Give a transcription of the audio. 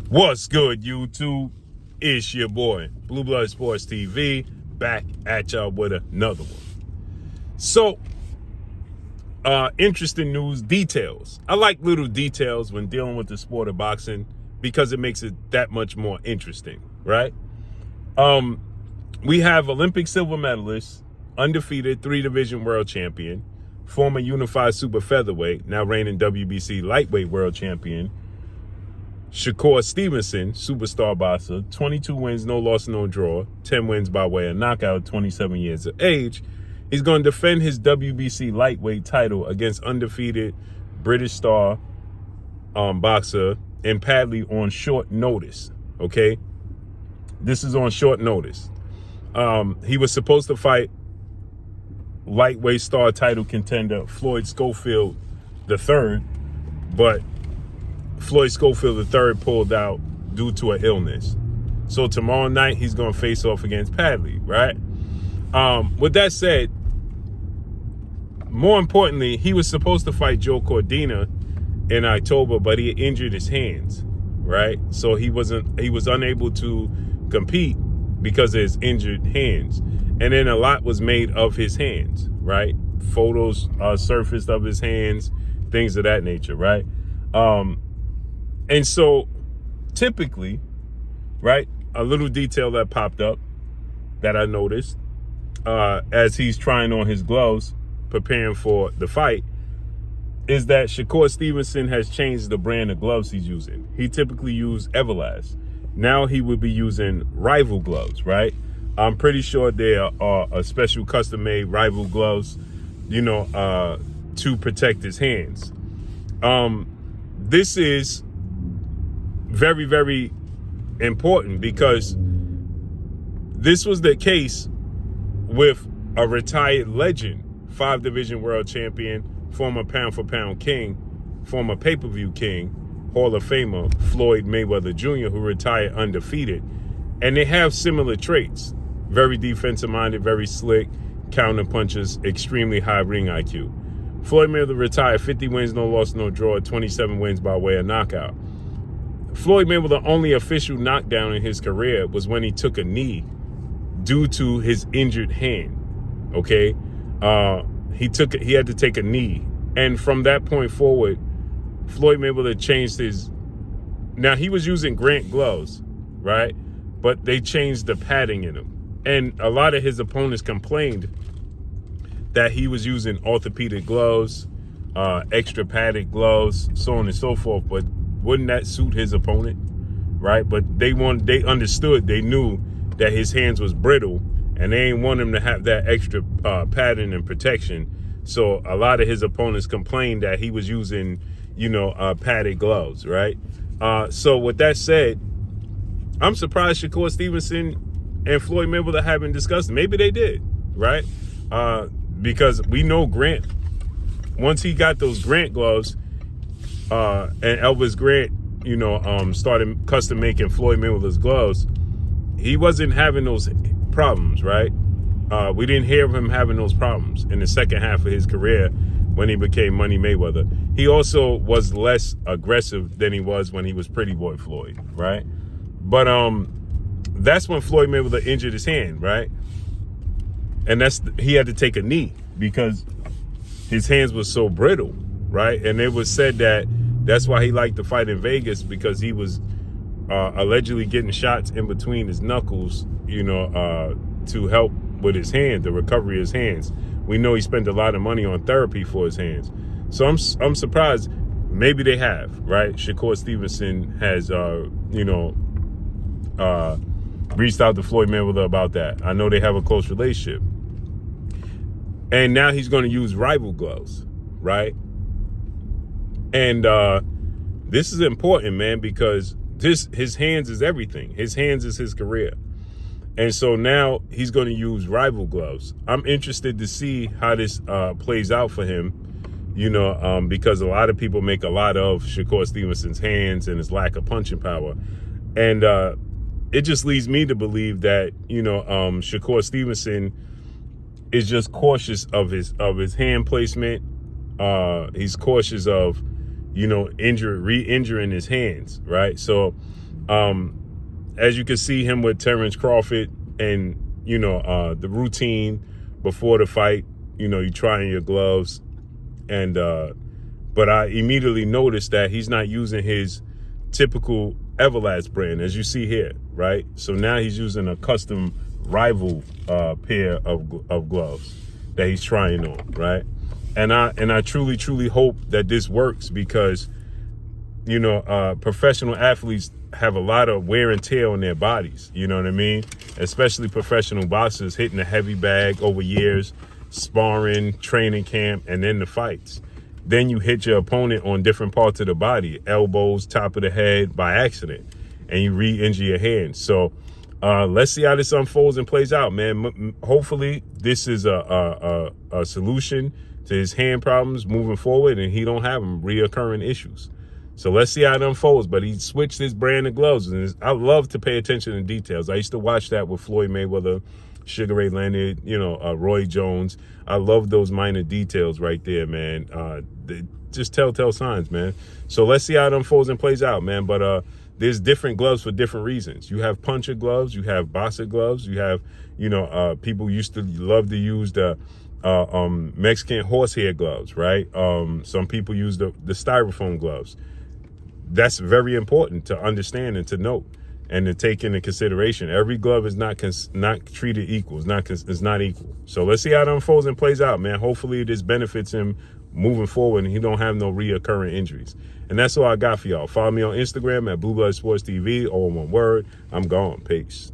What's good, YouTube? It's your boy, Blue Blood Sports TV, back at y'all with another one. So, interesting news, details. I like little details when dealing with the sport of boxing because it makes it that much more interesting, right? We have Olympic silver medalist, undefeated 3-division world champion, former unified super featherweight, now reigning WBC lightweight world champion, Shakur Stevenson, superstar boxer, 22 wins, no loss, no draw, 10 wins by way of knockout, 27 years of age. He's going to defend his WBC lightweight title against undefeated British star boxer and Padley on short notice, okay? This is on short notice. He was supposed to fight lightweight star title contender Floyd Schofield III, but Floyd Schofield III pulled out due to an illness. So tomorrow night, he's going to face off against Padley, right? With that said, more importantly, he was supposed to fight Joe Cordina in October, but he injured his hands, right? So he was unable to compete because of his injured hands. And then a lot was made of his hands, right? Photos surfaced of his hands, things of that nature, right? And so typically, right, a little detail that popped up that I noticed as he's trying on his gloves, preparing for the fight, is that Shakur Stevenson has changed the brand of gloves he's using. He typically used Everlast. Now he would be using Rival gloves, right? I'm pretty sure they are a special custom-made Rival gloves, to protect his hands. This is very, very important because this was the case with a retired legend, 5-division world champion, former pound-for-pound king, former pay-per-view king, Hall of Famer Floyd Mayweather Jr., who retired undefeated. And they have similar traits. Very defensive-minded, very slick, counter punches, extremely high ring IQ. Floyd Mayweather retired 50 wins, no loss, no draw, 27 wins by way of knockout. Floyd Mayweather's only official knockdown in his career was when he took a knee due to his injured hand. Okay, he had to take a knee, and from that point forward, Floyd Mayweather changed his. Now he was using Grant gloves, right? But they changed the padding in them, and a lot of his opponents complained that he was using orthopedic gloves, extra padded gloves, so on and so forth. But wouldn't that suit his opponent, right? But they understood, they knew that his hands was brittle, and they ain't want him to have that extra padding and protection. So a lot of his opponents complained that he was using, padded gloves, right? So with that said, I'm surprised Shakur Stevenson and Floyd Mayweather haven't discussed it. Maybe they did, right? Because we know Grant, once he got those Grant gloves, and Elvis Grant, started custom making Floyd Mayweather's gloves, he wasn't having those problems, right? We didn't hear of him having those problems in the second half of his career when he became Money Mayweather. He also was less aggressive than he was when he was Pretty Boy Floyd, right? But that's when Floyd Mayweather injured his hand, right? And he had to take a knee because his hands were so brittle, right? And it was said that that's why he liked to fight in Vegas, because he was allegedly getting shots in between his knuckles, to help with his hand, the recovery of his hands. We know he spent a lot of money on therapy for his hands. So I'm surprised. Maybe they have, right? Shakur Stevenson has, reached out to Floyd Mayweather about that. I know they have a close relationship. And now he's going to use Rival gloves, right? And this is important, man, because his hands is everything. His hands is his career. And so now he's going to use Rival gloves. I'm interested to see how this plays out for him, because a lot of people make a lot of Shakur Stevenson's hands and his lack of punching power. And it just leads me to believe that, Shakur Stevenson is just cautious of his hand placement. He's cautious of, re-injuring his hands, right? So As you can see him with Terrence Crawford and, the routine before the fight, you trying your gloves. And, but I immediately noticed that he's not using his typical Everlast brand, as you see here, right? So now he's using a custom rival pair of gloves that he's trying on, right? And I truly hope that this works, because professional athletes have a lot of wear and tear on their bodies, you know what I mean? Especially professional boxers hitting a heavy bag over years, sparring, training camp, and then the fights. Then you hit your opponent on different parts of the body, elbows, top of the head, by accident, and you re-injure your hand. So let's see how this unfolds and plays out, man. Hopefully this is a solution to his hand problems moving forward, and he don't have them reoccurring issues. So let's see how it unfolds. But he switched his brand of gloves, and I love to pay attention to details. I used to watch that with Floyd Mayweather, Sugar Ray Leonard, Roy Jones. I love those minor details right there, man. Just telltale signs, man. So let's see how it unfolds and plays out, man. But there's different gloves for different reasons. You have puncher gloves, you have boxer gloves, you have, people used to love to use the Mexican horsehair gloves, right? Some people use the styrofoam gloves. That's very important to understand and to note and to take into consideration. Every glove is not treated equal. It's not equal. So let's see how it unfolds and plays out, man. Hopefully this benefits him moving forward and he don't have no reoccurring injuries. And that's all I got for y'all. Follow me on Instagram at Blue Blood Sports TV, all in one word. I'm gone. Peace.